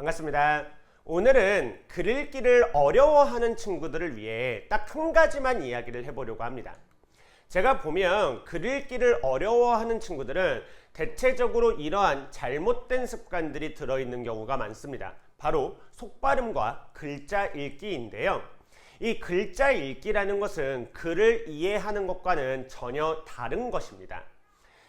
반갑습니다. 오늘은 글 읽기를 어려워하는 친구들을 위해 딱 한 가지만 이야기를 해보려고 합니다. 제가 보면 글 읽기를 어려워하는 친구들은 대체적으로 이러한 잘못된 습관들이 들어있는 경우가 많습니다. 바로 속발음과 글자 읽기인데요. 이 글자 읽기라는 것은 글을 이해하는 것과는 전혀 다른 것입니다.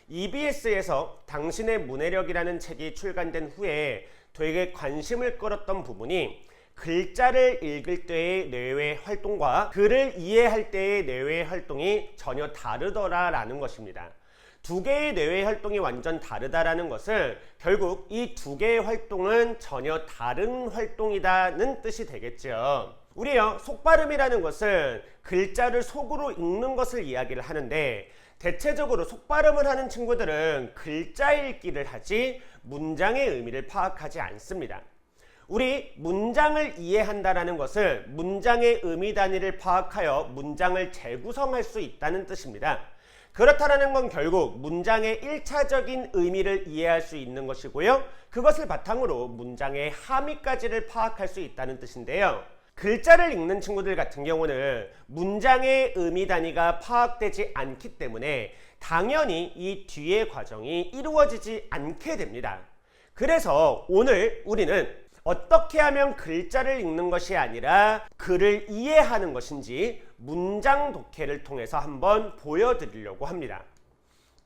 EBS에서 당신의 문해력이라는 책이 출간된 후에 되게 관심을 끌었던 부분이 글자를 읽을 때의 뇌의 활동과 글을 이해할 때의 뇌의 활동이 전혀 다르더라라는 것입니다. 두 개의 뇌의 활동이 완전 다르다라는 것은 결국 이 두 개의 활동은 전혀 다른 활동이라는 뜻이 되겠죠. 우리요, 속발음이라는 것은 글자를 속으로 읽는 것을 이야기를 하는데 대체적으로 속발음을 하는 친구들은 글자 읽기를 하지 문장의 의미를 파악하지 않습니다. 우리 문장을 이해한다라는 것은 문장의 의미 단위를 파악하여 문장을 재구성할 수 있다는 뜻입니다. 그렇다라는 건 결국 문장의 1차적인 의미를 이해할 수 있는 것이고요. 그것을 바탕으로 문장의 함의까지를 파악할 수 있다는 뜻인데요. 글자를 읽는 친구들 같은 경우는 문장의 의미 단위가 파악되지 않기 때문에 당연히 이 뒤의 과정이 이루어지지 않게 됩니다. 그래서 오늘 우리는 어떻게 하면 글자를 읽는 것이 아니라 글을 이해하는 것인지 문장 독해를 통해서 한번 보여드리려고 합니다.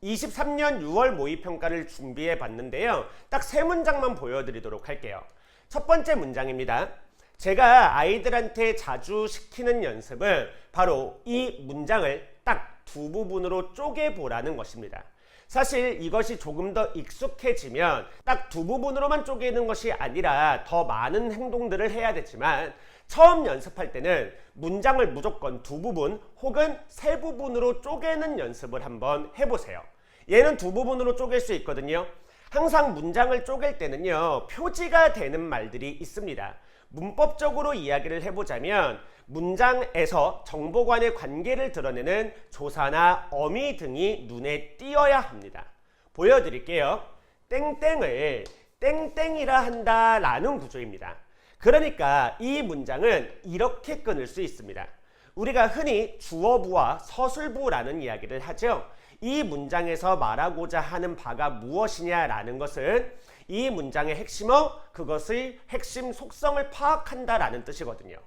23년 6월 모의평가를 준비해 봤는데요. 딱 세 문장만 보여드리도록 할게요. 첫 번째 문장입니다. 제가 아이들한테 자주 시키는 연습은 바로 이 문장을 딱 두 부분으로 쪼개보라는 것입니다. 사실 이것이 조금 더 익숙해지면 딱 두 부분으로만 쪼개는 것이 아니라 더 많은 행동들을 해야 되지만 처음 연습할 때는 문장을 무조건 두 부분 혹은 세 부분으로 쪼개는 연습을 한번 해보세요. 얘는 두 부분으로 쪼갤 수 있거든요. 항상 문장을 쪼갤 때는요, 표지가 되는 말들이 있습니다. 문법적으로 이야기를 해보자면 문장에서 정보 간의 관계를 드러내는 조사나 어미 등이 눈에 띄어야 합니다. 보여드릴게요. 땡땡을 땡땡이라 한다라는 구조입니다. 그러니까 이 문장은 이렇게 끊을 수 있습니다. 우리가 흔히 주어부와 서술부라는 이야기를 하죠. 이 문장에서 말하고자 하는 바가 무엇이냐라는 것은 이 문장의 핵심어, 그것의 핵심 속성을 파악한다라는 뜻이거든요.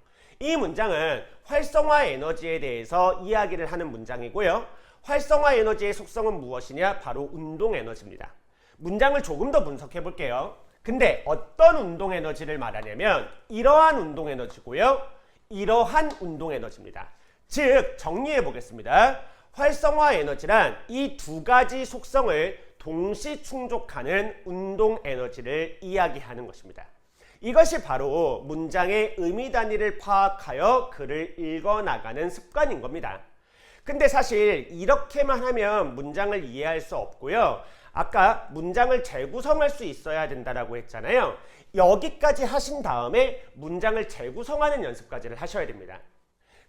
이 문장은 활성화 에너지에 대해서 이야기를 하는 문장이고요. 활성화 에너지의 속성은 무엇이냐? 바로 운동 에너지입니다. 문장을 조금 더 분석해 볼게요. 근데 어떤 운동 에너지를 말하냐면 이러한 운동 에너지고요. 이러한 운동 에너지입니다. 즉 정리해 보겠습니다. 활성화 에너지란 이 두 가지 속성을 동시 충족하는 운동 에너지를 이야기하는 것입니다. 이것이 바로 문장의 의미 단위를 파악하여 글을 읽어나가는 습관인 겁니다. 근데 사실 이렇게만 하면 문장을 이해할 수 없고요. 아까 문장을 재구성할 수 있어야 된다라고 했잖아요. 여기까지 하신 다음에 문장을 재구성하는 연습까지를 하셔야 됩니다.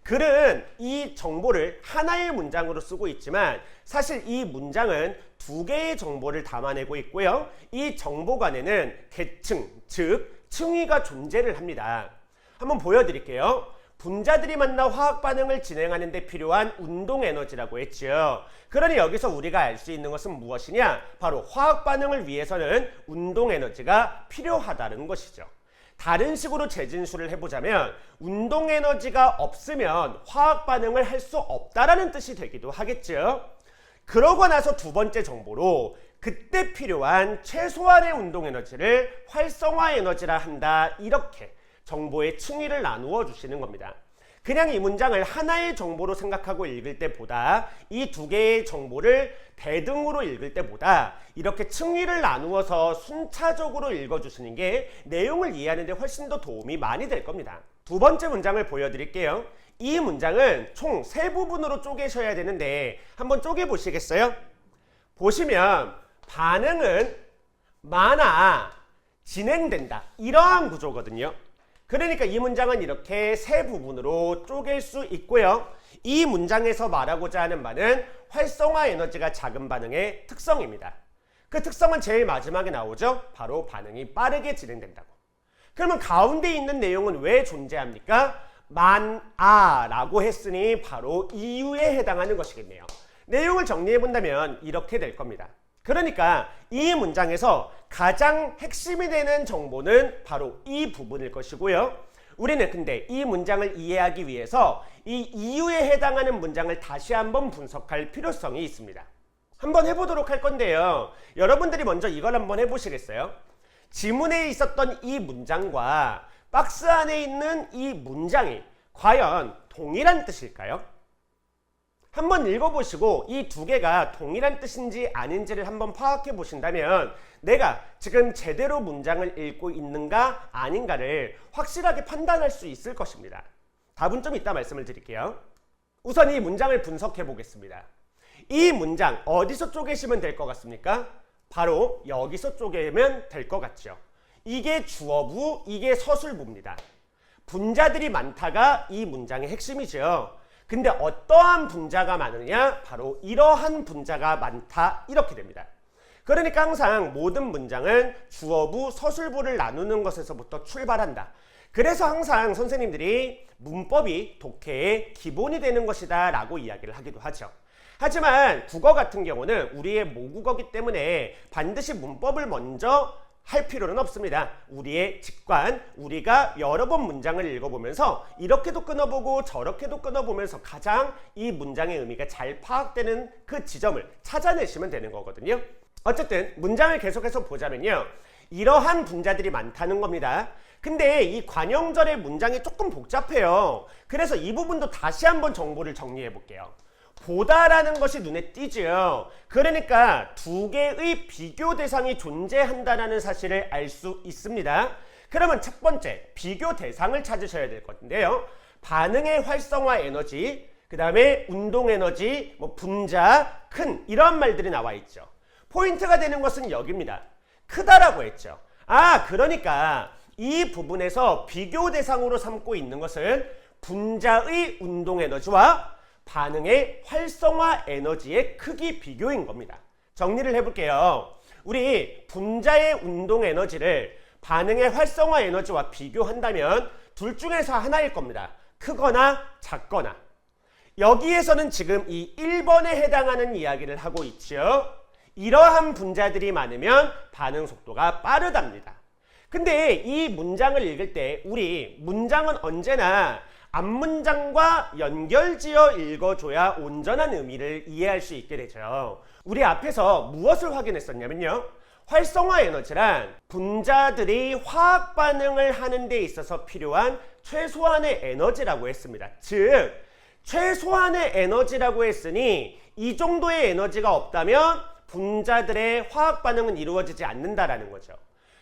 글은 이 정보를 하나의 문장으로 쓰고 있지만 사실 이 문장은 두 개의 정보를 담아내고 있고요. 이 정보관에는 계층, 즉 층위가 존재를 합니다. 한번 보여드릴게요. 분자들이 만나 화학 반응을 진행하는 데 필요한 운동 에너지라고 했죠. 그러니 여기서 우리가 알 수 있는 것은 무엇이냐? 바로 화학 반응을 위해서는 운동 에너지가 필요하다는 것이죠. 다른 식으로 재진술을 해보자면 운동 에너지가 없으면 화학 반응을 할 수 없다라는 뜻이 되기도 하겠죠. 그러고 나서 두 번째 정보로 그때 필요한 최소한의 운동 에너지를 활성화 에너지라 한다. 이렇게 정보의 층위를 나누어 주시는 겁니다. 그냥 이 문장을 하나의 정보로 생각하고 읽을 때보다 이 두 개의 정보를 대등으로 읽을 때보다 이렇게 층위를 나누어서 순차적으로 읽어주시는 게 내용을 이해하는 데 훨씬 더 도움이 많이 될 겁니다. 두 번째 문장을 보여드릴게요. 이 문장은 총 세 부분으로 쪼개셔야 되는데 한번 쪼개보시겠어요? 보시면 반응은 많아, 진행된다, 이러한 구조거든요. 그러니까 이 문장은 이렇게 세 부분으로 쪼갤 수 있고요. 이 문장에서 말하고자 하는 바는 활성화 에너지가 작은 반응의 특성입니다. 그 특성은 제일 마지막에 나오죠. 바로 반응이 빠르게 진행된다고. 그러면 가운데 있는 내용은 왜 존재합니까? 만아라고 했으니 바로 이유에 해당하는 것이겠네요. 내용을 정리해 본다면 이렇게 될 겁니다. 그러니까 이 문장에서 가장 핵심이 되는 정보는 바로 이 부분일 것이고요. 우리는 근데 이 문장을 이해하기 위해서 이 이유에 해당하는 문장을 다시 한번 분석할 필요성이 있습니다. 한번 해보도록 할 건데요. 여러분들이 먼저 이걸 한번 해보시겠어요? 지문에 있었던 이 문장과 박스 안에 있는 이 문장이 과연 동일한 뜻일까요? 한번 읽어보시고 이 두 개가 동일한 뜻인지 아닌지를 한번 파악해 보신다면 내가 지금 제대로 문장을 읽고 있는가 아닌가를 확실하게 판단할 수 있을 것입니다. 답은 좀 이따 말씀을 드릴게요. 우선 이 문장을 분석해 보겠습니다. 이 문장 어디서 쪼개시면 될 것 같습니까? 바로 여기서 쪼개면 될 것 같죠. 이게 주어부, 이게 서술부입니다. 분자들이 많다가 이 문장의 핵심이죠. 근데 어떠한 분자가 많으냐? 바로 이러한 분자가 많다, 이렇게 됩니다. 그러니까 항상 모든 문장은 주어부, 서술부를 나누는 것에서부터 출발한다. 그래서 항상 선생님들이 문법이 독해의 기본이 되는 것이다 라고 이야기를 하기도 하죠. 하지만 국어 같은 경우는 우리의 모국어기 때문에 반드시 문법을 먼저 할 필요는 없습니다. 우리의 직관, 우리가 여러 번 문장을 읽어보면서 이렇게도 끊어보고 저렇게도 끊어보면서 가장 이 문장의 의미가 잘 파악되는 그 지점을 찾아내시면 되는 거거든요. 어쨌든 문장을 계속해서 보자면요. 이러한 분자들이 많다는 겁니다. 근데 이 관형절의 문장이 조금 복잡해요. 그래서 이 부분도 다시 한번 정보를 정리해 볼게요. 보다라는 것이 눈에 띄죠. 그러니까 두 개의 비교 대상이 존재한다는 사실을 알 수 있습니다. 그러면 첫 번째 비교 대상을 찾으셔야 될 건데요. 반응의 활성화 에너지, 그 다음에 운동 에너지, 분자, 큰 이런 말들이 나와 있죠. 포인트가 되는 것은 여기입니다. 크다라고 했죠. 그러니까 이 부분에서 비교 대상으로 삼고 있는 것은 분자의 운동 에너지와 반응의 활성화 에너지의 크기 비교인 겁니다. 정리를 해볼게요. 우리 분자의 운동 에너지를 반응의 활성화 에너지와 비교한다면 둘 중에서 하나일 겁니다. 크거나 작거나. 여기에서는 지금 이 1번에 해당하는 이야기를 하고 있죠. 이러한 분자들이 많으면 반응 속도가 빠르답니다. 근데 이 문장을 읽을 때 우리 문장은 언제나 앞문장과 연결지어 읽어줘야 온전한 의미를 이해할 수 있게 되죠. 우리 앞에서 무엇을 확인했었냐면요. 활성화 에너지란 분자들이 화학 반응을 하는 데 있어서 필요한 최소한의 에너지라고 했습니다. 즉, 최소한의 에너지라고 했으니 이 정도의 에너지가 없다면 분자들의 화학 반응은 이루어지지 않는다라는 거죠.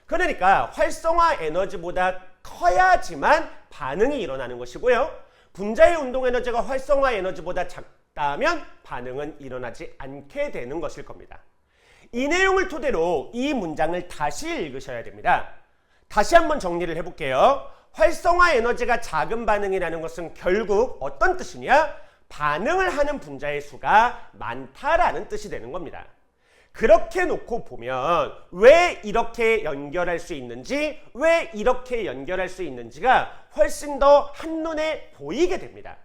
그러니까 활성화 에너지보다 커야지만 반응이 일어나는 것이고요. 분자의 운동 에너지가 활성화 에너지보다 작다면 반응은 일어나지 않게 되는 것일 겁니다. 이 내용을 토대로 이 문장을 다시 읽으셔야 됩니다. 다시 한번 정리를 해볼게요. 활성화 에너지가 작은 반응이라는 것은 결국 어떤 뜻이냐? 반응을 하는 분자의 수가 많다라는 뜻이 되는 겁니다. 그렇게 놓고 보면 왜 이렇게 연결할 수 있는지, 왜 이렇게 연결할 수 있는지가 훨씬 더 한눈에 보이게 됩니다.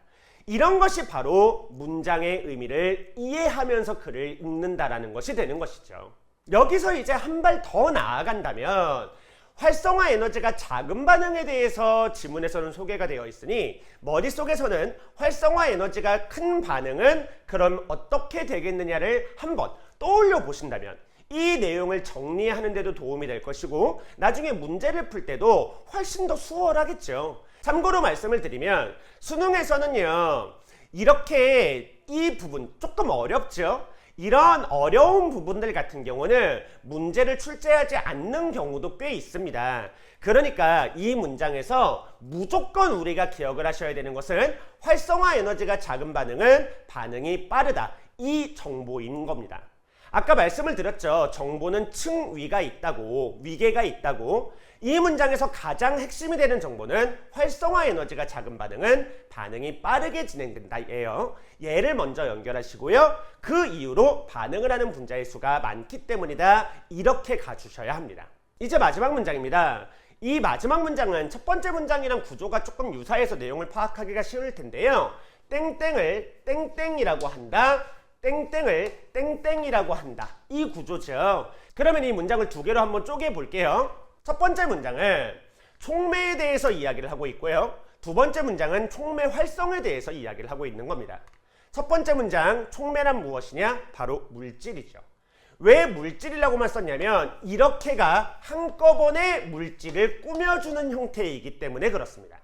이런 것이 바로 문장의 의미를 이해하면서 글을 읽는다라는 것이 되는 것이죠. 여기서 이제 한 발 더 나아간다면 활성화 에너지가 작은 반응에 대해서 지문에서는 소개가 되어 있으니 머릿속에서는 활성화 에너지가 큰 반응은 그럼 어떻게 되겠느냐를 한번 떠올려 보신다면 이 내용을 정리하는 데도 도움이 될 것이고 나중에 문제를 풀 때도 훨씬 더 수월하겠죠. 참고로 말씀을 드리면 수능에서는요, 이렇게 이 부분 조금 어렵죠. 이런 어려운 부분들 같은 경우는 문제를 출제하지 않는 경우도 꽤 있습니다. 그러니까 이 문장에서 무조건 우리가 기억을 하셔야 되는 것은 활성화 에너지가 작은 반응은 반응이 빠르다, 이 정보인 겁니다. 아까 말씀을 드렸죠. 정보는 층위가 있다고, 위계가 있다고. 이 문장에서 가장 핵심이 되는 정보는 활성화 에너지가 작은 반응은 반응이 빠르게 진행된다 예요. 얘를 먼저 연결하시고요. 그 이후로 반응을 하는 분자의 수가 많기 때문이다, 이렇게 가주셔야 합니다. 이제 마지막 문장입니다. 이 마지막 문장은 첫 번째 문장이랑 구조가 조금 유사해서 내용을 파악하기가 쉬울 텐데요. 땡땡을 땡땡이라고 한다. 땡땡을 땡땡이라고 한다. 이 구조죠. 그러면 이 문장을 두 개로 한번 쪼개 볼게요. 첫 번째 문장은 촉매에 대해서 이야기를 하고 있고요. 두 번째 문장은 촉매 활성에 대해서 이야기를 하고 있는 겁니다. 첫 번째 문장, 촉매란 무엇이냐? 바로 물질이죠. 왜 물질이라고만 썼냐면 이렇게가 한꺼번에 물질을 꾸며주는 형태이기 때문에 그렇습니다.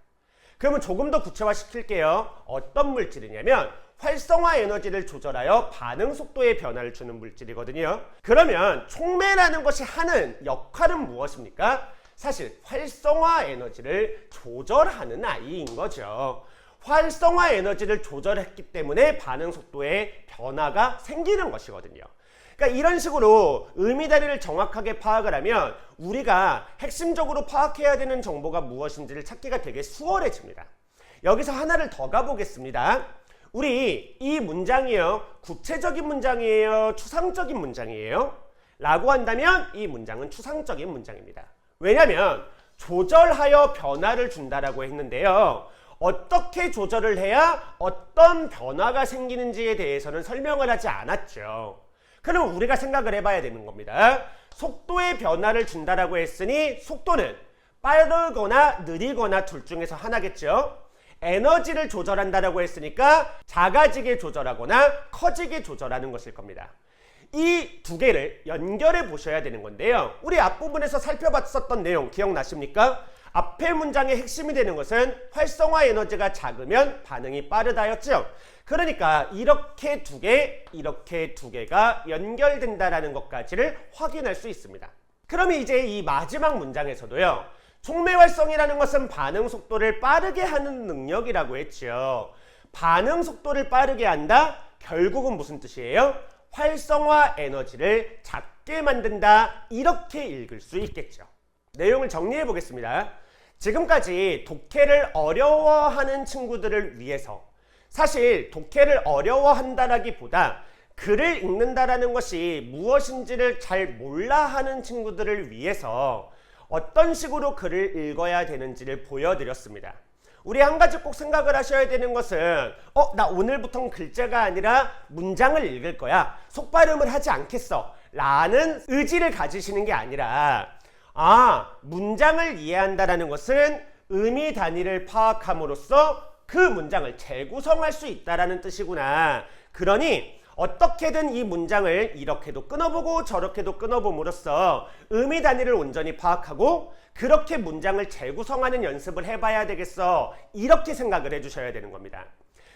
그러면 조금 더 구체화시킬게요. 어떤 물질이냐면 활성화 에너지를 조절하여 반응 속도의 변화를 주는 물질이거든요. 그러면 촉매라는 것이 하는 역할은 무엇입니까? 사실 활성화 에너지를 조절하는 아이인 거죠. 활성화 에너지를 조절했기 때문에 반응 속도에 변화가 생기는 것이거든요. 그러니까 이런 식으로 의미다리를 정확하게 파악을 하면 우리가 핵심적으로 파악해야 되는 정보가 무엇인지를 찾기가 되게 수월해집니다. 여기서 하나를 더 가보겠습니다. 우리 이 문장이요, 구체적인 문장이에요, 추상적인 문장이에요? 라고 한다면 이 문장은 추상적인 문장입니다. 왜냐하면 조절하여 변화를 준다라고 했는데요. 어떻게 조절을 해야 어떤 변화가 생기는지에 대해서는 설명을 하지 않았죠. 그럼 우리가 생각을 해봐야 되는 겁니다. 속도의 변화를 준다라고 했으니 속도는 빠르거나 느리거나 둘 중에서 하나겠죠. 에너지를 조절한다라고 했으니까 작아지게 조절하거나 커지게 조절하는 것일 겁니다. 이 두 개를 연결해 보셔야 되는 건데요. 우리 앞부분에서 살펴봤었던 내용 기억나십니까? 앞의 문장의 핵심이 되는 것은 활성화 에너지가 작으면 반응이 빠르다였죠. 그러니까 이렇게 두 개가 연결된다라는 것까지를 확인할 수 있습니다. 그럼 이제 이 마지막 문장에서도요. 촉매 활성이라는 것은 반응 속도를 빠르게 하는 능력이라고 했죠. 반응 속도를 빠르게 한다? 결국은 무슨 뜻이에요? 활성화 에너지를 작게 만든다. 이렇게 읽을 수 있겠죠. 내용을 정리해 보겠습니다. 지금까지 독해를 어려워하는 친구들을 위해서 사실 독해를 어려워한다라기보다 글을 읽는다라는 것이 무엇인지를 잘 몰라 하는 친구들을 위해서 어떤 식으로 글을 읽어야 되는지를 보여드렸습니다. 우리 한 가지 꼭 생각을 하셔야 되는 것은 나 오늘부터는 글자가 아니라 문장을 읽을 거야. 속발음을 하지 않겠어. 라는 의지를 가지시는 게 아니라 문장을 이해한다라는 것은 의미 단위를 파악함으로써 그 문장을 재구성할 수 있다라는 뜻이구나. 그러니 어떻게든 이 문장을 이렇게도 끊어보고 저렇게도 끊어봄으로써 의미 단위를 온전히 파악하고 그렇게 문장을 재구성하는 연습을 해봐야 되겠어. 이렇게 생각을 해주셔야 되는 겁니다.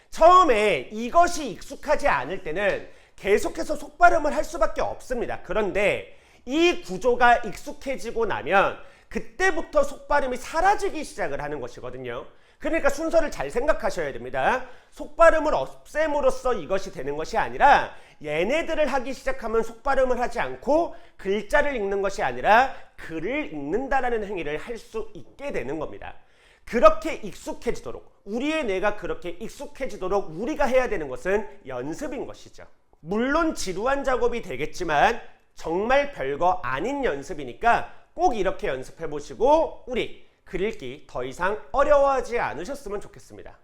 처음에 이것이 익숙하지 않을 때는 계속해서 속발음을 할 수밖에 없습니다. 그런데 이 구조가 익숙해지고 나면 그때부터 속발음이 사라지기 시작을 하는 것이거든요. 그러니까 순서를 잘 생각하셔야 됩니다. 속발음을 없앰으로써 이것이 되는 것이 아니라 얘네들을 하기 시작하면 속발음을 하지 않고 글자를 읽는 것이 아니라 글을 읽는다라는 행위를 할 수 있게 되는 겁니다. 그렇게 익숙해지도록 우리의 뇌가 그렇게 익숙해지도록 우리가 해야 되는 것은 연습인 것이죠. 물론 지루한 작업이 되겠지만 정말 별거 아닌 연습이니까 꼭 이렇게 연습해 보시고 우리 글 읽기 더 이상 어려워하지 않으셨으면 좋겠습니다.